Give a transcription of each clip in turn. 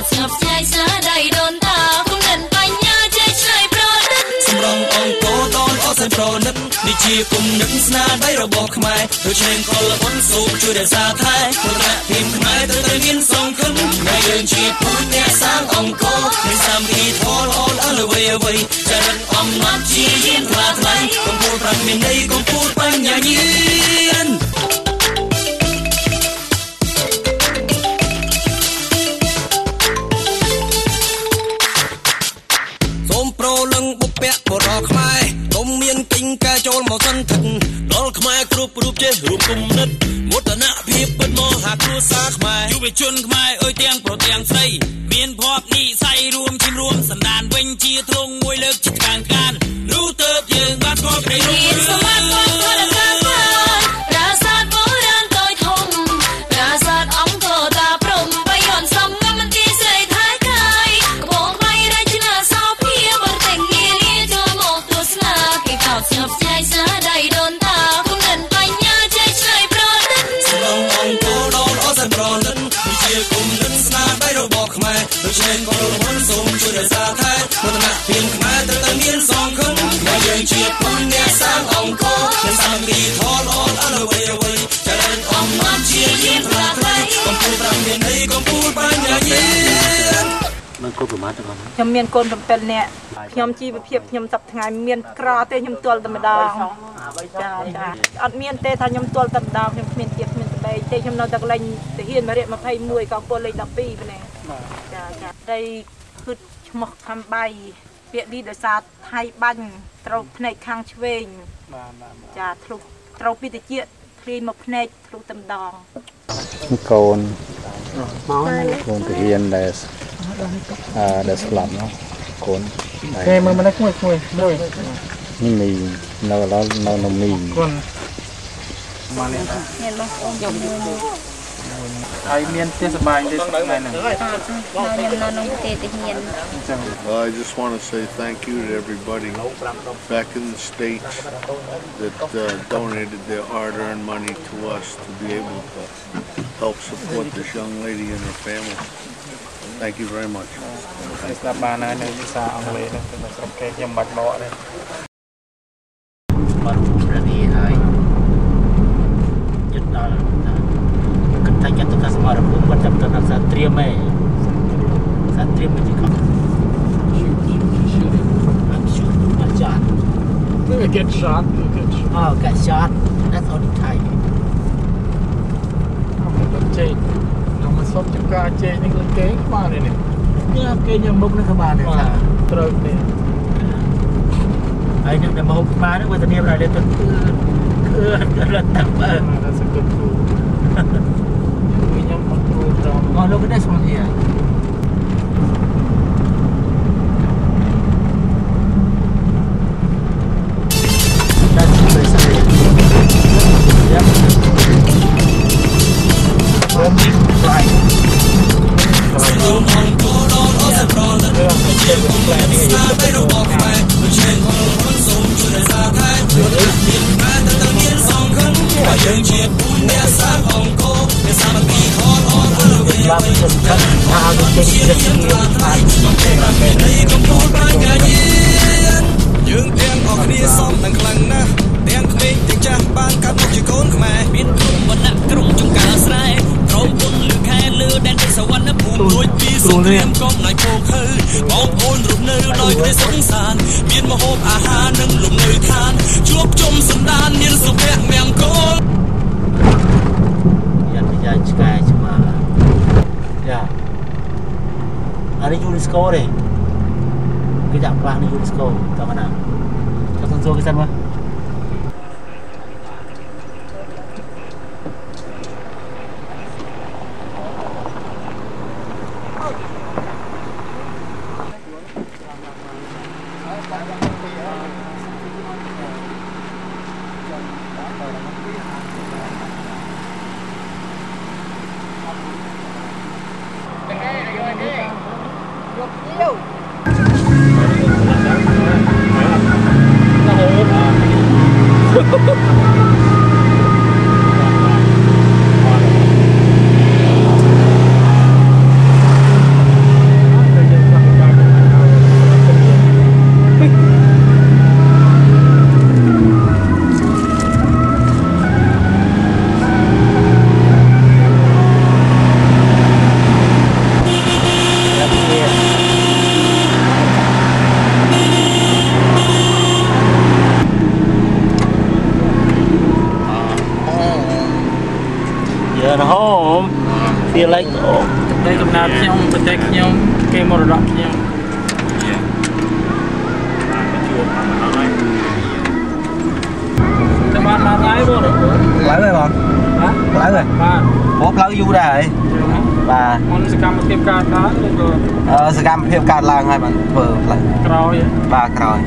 កស្ងប់ស្ងាយស្នាដៃដូនតាគំនិតបញ្ញាចេះឆ្លើយប្រឌិតសម្រងអង្គរតនអស់ប្រណិតនេះជាគុំនិតស្នាដៃរបស់ខ្មែរដូចឆ្នេរកលបុនសូមជួយរក្សាថែមរណៈភីមខ្មែរត្រូវមានសង្ឃឹមតែយើងជាពូជអ្នកសាងអង្គរមានសាមគ្គីធម៌ល្អអ្វីអ្វីចរិតអំណាចជាយានថ្លាថ្លៃកម្ពុជាប្រាំមានន័យកម្ពុជាបញ្ញាញាណប្រលឹងបុព្វបុរសខ្មែរគុំមានទិញកែចូលមកសន្តិដល់ខ្មែរគ្រប់រូបចេះរួមគុំនិតមោទនភាពពិតមកហាគ្រួសារខ្មែរយុវជនខ្មែរអើយទាំងប្រុសទាំងស្រីមានភ័ព្វនិស័យរួមជិះរួមសន្តានវិញជាទ្រង់មួយលើកចិត្តខាងការនោះទៅយើងបានស្គាល់ក្តីរួមសម្បត្តិរបស់ព្រះប្រាសាទបុរាណតូចធំប្រាសាទអង្គរតាព្រំបាយ័នសំងំមន្ទីរស្រីថៃកាយកំបងថ្មីរចនាសោភាបរទាំងងារលាចូលមកទស្សនាគេកោតស្ងប់ស្ងាយស្នាដៃដូនតាគំនិតបញ្ញាចេះឆ្លើយប្រឌិតសម្រងអង្គរដល់អស់ប្រណិតជាគុំនិតស្នាដៃរបស់ខ្មែរដូចឆ្នេរកលបុនសូមជួយរក្សាថែមរណៈភីមខ្មែរត្រូវតែមានសង្ឃឹមតែយើងជាពូជអ្នកសាងអង្គរមានសាមគ្គីធម៌ល្អអ្វីអ្វីចរិតអំណាចជាយានថ្លាថ្លៃកម្ពុជាប្រាំមានន័យកម្ពុជាបញ្ញាញាណមានកូនប្រមាណទេបងខ្ញុំមានកូន7នាក់ខ្ញុំជីវភាពខ្ញុំសប្តាហ៍ថ្ងៃមានក្រទេខ្ញុំទល់តែម្ដងចាអត់មានទេថាខ្ញុំទល់តែម្ដងខ្ញុំគ្មានទៀតគ្មានស្បែកទេខ្ញុំនៅតែកន្លែងទាហានមរៈ21កងពលលេខ12ប៉ុណ្ណេះចាតែគឺឈ្មោះខំបៃពាក្យនេះដោយសារថៃបាញ់ត្រូវភ្នែកខាងឆ្វេងចាធ្លុះត្រូវពីតិចធ្លាយមកភ្នែកធ្លុះតែម្ដងកូនទាហានដែលស្លាប់เนาะកូនគេមើលមកនេះមួយនេះមីនៅមីកូនមកនេះមានបងអូនយកហើយមានផ្ទះសបាយទេថ្ងៃហ្នឹងខ្ញុំនៅក្នុងប្រទេសទាហាន I just want to say thank you to everybody back in the States that donated their hard-earned money to us to be able to help support this young lady and her family. Thank you very much. ស្ដាប់បានហើយនៅភាសាអង់គ្លេសហ្នឹងស្រុកគេខ្ញុំបាច់បកទេបាត់ព្រះនេះហើយចិត្តដល់គិតថាចិត្តទៅសមរភូមិគាត់ចាប់ទៅដល់សាត្រៀមឯងសាត្រៀមជាកំGet shot. Oh, get shot. That's only Thai. ចេញខ្ញុំមកសុំចំការចេញនេះគឺគេបានទេនេះគេញ៉ាំមុខនេះក៏បានដែរត្រូវទេហើយនឹងតែមកបានវេទនាប្រហែលទៅគឺរត់តាំងបើតែសង្កត់គ្រូខ្ញុំមកគ្រូត្រង់អស់លោកនេះស្មោះhereយើងជាពូជអ្នកសាងអង្គរមានសាមគ្គីធម៌ល្អឡើងទៅស្ថិតថាយើងចេញពីគ្នាហើយតែនៃកម្ពុជាបញ្ញាញាណយើងទាំងអស់គ្នាសមទាំងខ្លាំងណាស់ទាំងក្មេងទាំងចាស់បានកាត់មកជាកូនខ្មែរមានគ្រប់វណ្ណៈក្រុងចំការស្រែក្រុមពុនលើខែលើដែនដីសវណ្ណភូមិរួចពីសង្គ្រាមកុំណៃពោខើបងប្អូនរស់នៅដោយក្តីសង្សានមានម្ហូបអាហារនិងលំនៅឋានជួបជុំសន្តានមានសុភមង្គលយ៉ាឆ្កែឆ្មាយ៉ាអានេះ UNESCO ទេគេដាក់ផ្លាកនេះ UNESCO តើម៉េចណាចាំសួរគេសិនមើល លេខតែកំណត់ខ្ញុំប្រទេសខ្ញុំគេមរតកខ្ញុំតែបានមកហើយបងឡើយហើយបងហ៎ឡើយហើយបាទបងផ្លូវយូរដែរហើយបាទមុនសកម្មភាពកើតឡើងឬក៏សកម្មភាពកើតឡើងហើយបានធ្វើផ្លូវក្រោយបាទក្រោយ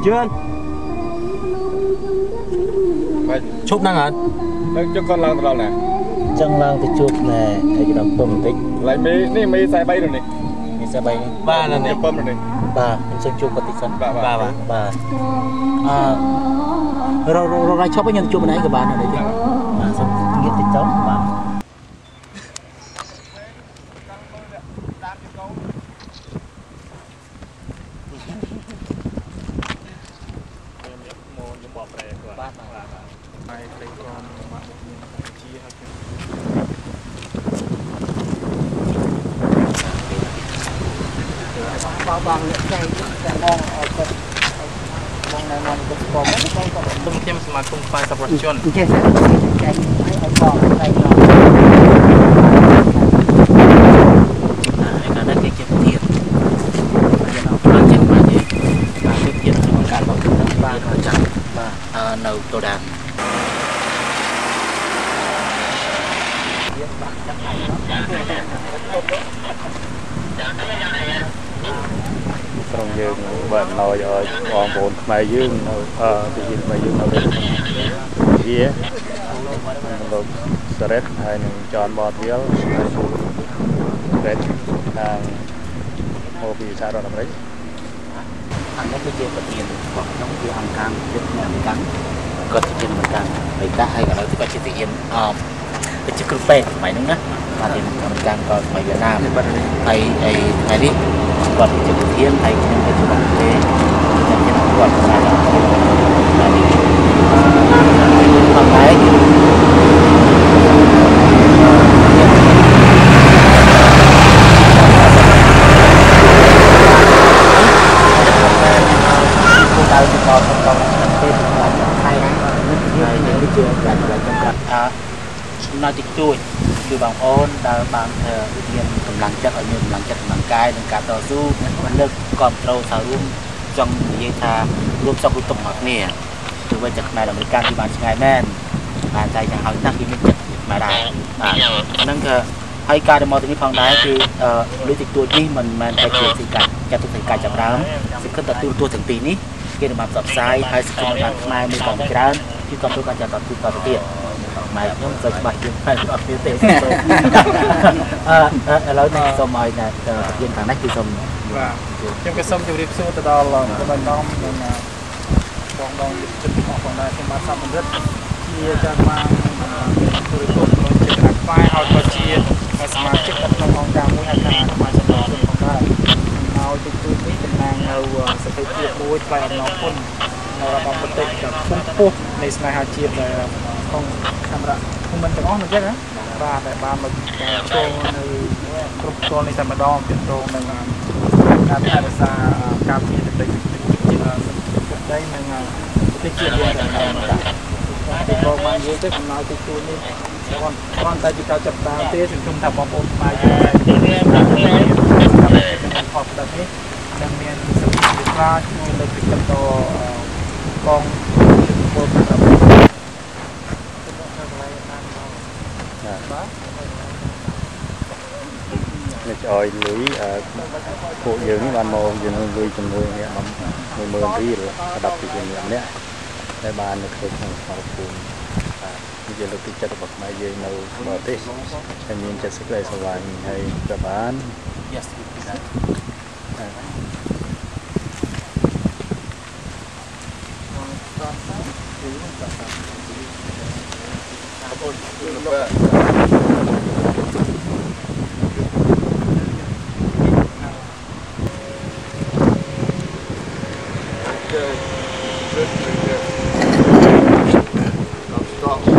Chưa chụp năng hả? Cho con lang rồi nè. Chân lang thì chụp nè, thấy cái đồng bơm tích. Lại mấy xe bay rồi nè. Mấy xe bay. Ba là nè. Bơm rồi nè. Ba, mình sẽ chụp một tích sẵn. Ba. Rồi ra chụp với nhân chụp này các bạn này chứ. Mà xong nghiên tích cháu ba. Bằng cái mong ở cái mong này mong cái con tung thêm mà tung phải tập vận chuyển cái ở con này là cái này cái thiệt bây giờ nó ăn chân mà gì và cái thiệt trong cả một ba nó chặt và nấu tô đàn trong dương bệnh nồi ở còn bốn mày dương thì gì mày dương nồi kia rồi stress hay chọn bọt véo stress hàng hồ bị sao rồi làm đấy ăn nó cái bật tiền hoặc nó cái ăn cam rất là cắn có thể trên mặt cam người ta hay gọi là cái chuyện tự nhiên cái chiếc cà mày đúng á mà thì mình cam còn mày Việt Nam hay đi còn chiếc thiên hay những cái bậc thế những cái còn sai là bằng cái nói tiếng chuiคือบางโอนดาบางเรียนกำลังจัดเอาเงินกำลังจัดกำลังกายในการต่อสู้มันเลิกก่อนเราสาวรุ่มจังยีทารวมสองกุศลหมักเนี่ยถือว่าจากนายอเมริกันที่บ้านชายแม่นมาใจอย่างเขานักที่ไม่จัดมาได้นั่นคือให้การดำเนินตรงนี้ฟังได้คือรู้จักตัวที่มันไปเกี่ยวกับการตุกติการจับร้าวสิ่งที่ตัวถึงปีนี้เกี่ยวกับสับไซให้สิ่งที่มันมาในกองกระดานที่กองตัวการจัดตัวต่อเตี้ยmày không sợ bài dương phải ở phía tâyแล้วในสมัยน่ะยืนทางนั้นคือสมខ្ញុំក៏សូមជម្រាបសួរទៅដល់បងน้องនិងបងបងចិត្តของដែរខ្ញុំបាទសម្រិទ្ធជាចាត់បានទូរទស្សន៍ក្នុងជាគណៈផ្សាយឲ្យក៏ជាសមាជិកក្នុងអង្គការមួយហៅថាសមាជិករបស់ផងដែរឲ្យទៅ ងនៅសតិភាពមួយថ្លៃអំណរគុណនៅរបស់ប្រទេសដ៏ខ្ពង់ខ្ពស់នៃស្នេហាជាតិដែលក្នុងសម្រាប់មិនទាំងអស់មិនចឹងណាបាទដែលបានមកចូលនៅគ្រប់គ្រងនៃតែម្ដងទាក់ទងនឹងការថែរក្សាការពារទឹកដីនិងប្រទេសជាតិយើងដែរទីបងបាននិយាយទៅកំណើទីទួលនេះគ្រាន់តែជាការចាប់តាមទេសង្ឃឹមថាបងប្អូនខ្មែរយើងដែលខកទឹកនេះនឹងមានសុខភាពខ្លាចជួយលើកទឹកចិត្តដល់កងពលរដ្ឋនេះអោយលុយពួកយើងនេះបានមកយើងលុយចំនួននេះ10000រៀលស្ដាប់ពីយើងម្នាក់ដែលបាននៅក្នុងស្មារតីភូមិបាទនិយាយលើកទឹកចិត្តរបស់ខ្មែរយើងនៅបរទេសតែមានចិត្តសេចក្តីស្រឡាញ់ហើយក៏បាន Yes Stop.